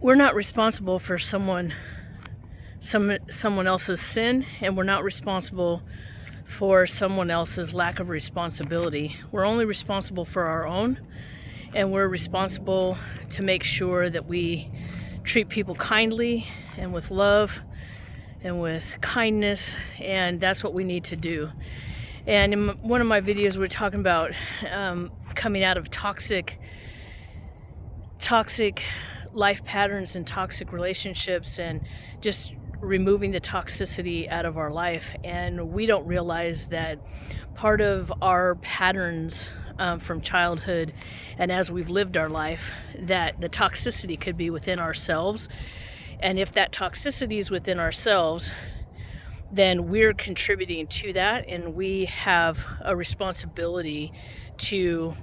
we're not responsible for someone else's sin, and we're not responsible for someone else's lack of responsibility. We're only responsible for our own, and we're responsible to make sure that we treat people kindly and with love and with kindness, and that's what we need to do. And in one of my videos, we're talking about coming out of toxic life patterns and toxic relationships, and just removing the toxicity out of our life. And we don't realize that part of our patterns from childhood and as we've lived our life, that the toxicity could be within ourselves. And if that toxicity is within ourselves, then we're contributing to that, and we have a responsibility to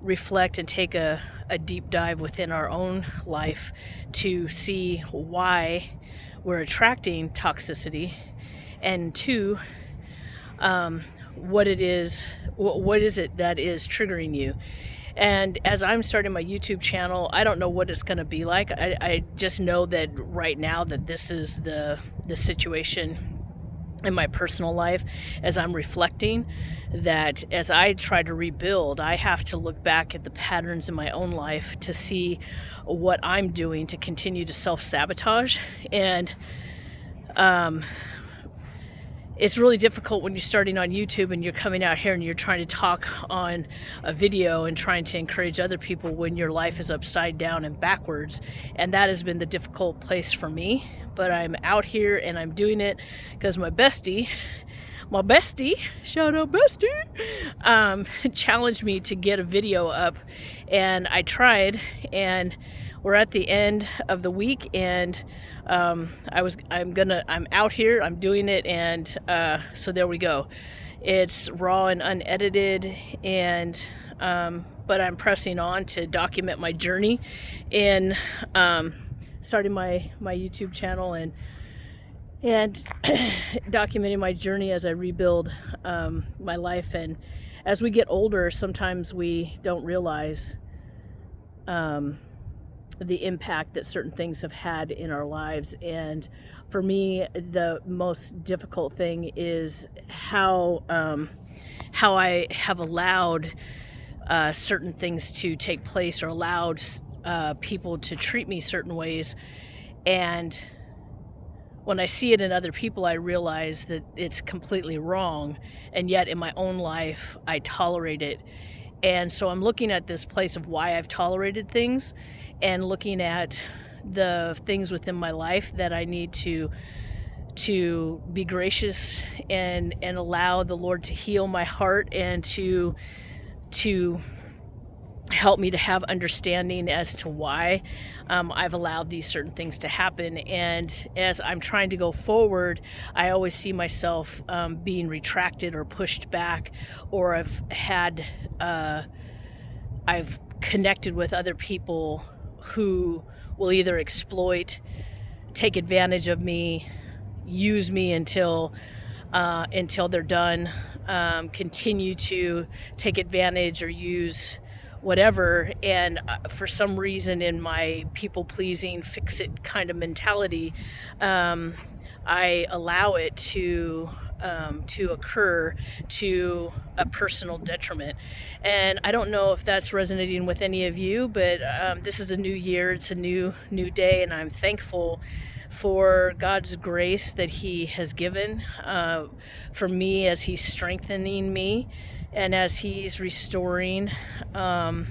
reflect and take a deep dive within our own life to see why we're attracting toxicity, and two, what is it that is triggering you. And as I'm starting my YouTube channel, I don't know what it's going to be like. I just know that right now that this is the situation in my personal life. As I'm reflecting, that as I try to rebuild, I have to look back at the patterns in my own life to see what I'm doing to continue to self-sabotage. And it's really difficult when you're starting on YouTube and you're coming out here and you're trying to talk on a video and trying to encourage other people when your life is upside down and backwards. And that has been the difficult place for me. But I'm out here and I'm doing it because my bestie, shout out bestie, challenged me to get a video up, and I tried, and we're at the end of the week, and I'm out here, I'm doing it, and so there we go. It's raw and unedited, and but I'm pressing on to document my journey in starting my YouTube channel and documenting my journey as I rebuild my life. And as we get older, sometimes we don't realize the impact that certain things have had in our lives. And for me, the most difficult thing is how I have allowed certain things to take place, or allowed people to treat me certain ways. And when I see it in other people, I realize that it's completely wrong, and yet in my own life I tolerate it. And so I'm looking at this place of why I've tolerated things, and looking at the things within my life that I need to be gracious and allow the Lord to heal my heart, and to help me to have understanding as to why I've allowed these certain things to happen. And as I'm trying to go forward, I always see myself being retracted or pushed back, or I've connected with other people who will either exploit, take advantage of me, use me until they're done, continue to take advantage or use whatever. And for some reason, in my people-pleasing, fix-it kind of mentality, I allow it to occur to a personal detriment. And I don't know if that's resonating with any of you, but this is a new year, it's a new day, and I'm thankful for God's grace that He has given for me, as He's strengthening me and as He's restoring the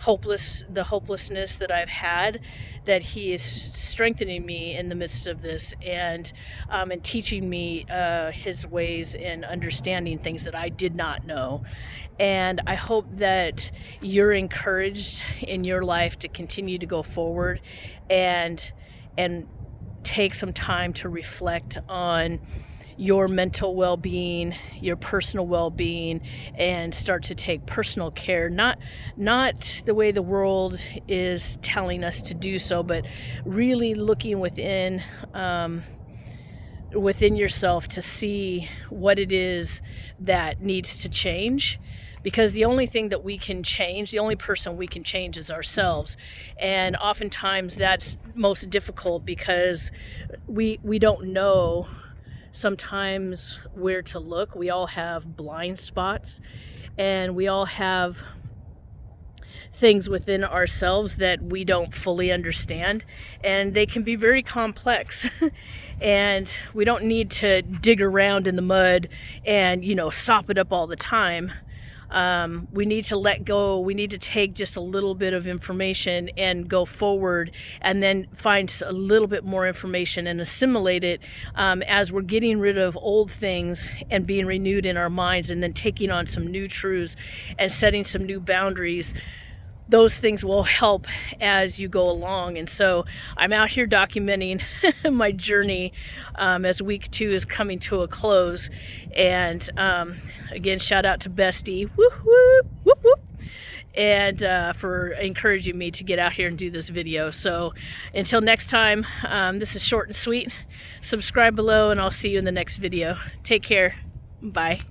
hopelessness that I've had, that He is strengthening me in the midst of this, and teaching me His ways, and understanding things that I did not know. And I hope that you're encouraged in your life to continue to go forward and take some time to reflect on your mental well-being, your personal well-being, and start to take personal care, not the way the world is telling us to do so, but really looking within yourself to see what it is that needs to change, because the only thing that we can change, the only person we can change is ourselves. And oftentimes that's most difficult because we don't know sometimes where to look. We all have blind spots, and we all have things within ourselves that we don't fully understand, and they can be very complex. And we don't need to dig around in the mud and, sop it up all the time. We need to let go. We need to take just a little bit of information and go forward, and then find a little bit more information and assimilate it, as we're getting rid of old things and being renewed in our minds, and then taking on some new truths and setting some new boundaries. Those things will help as you go along. And so I'm out here documenting my journey as week 2 is coming to a close. And again, shout out to Bestie, whoop, whoop, whoop, whoop, and for encouraging me to get out here and do this video. So until next time, this is short and sweet. Subscribe below, and I'll see you in the next video. Take care. Bye.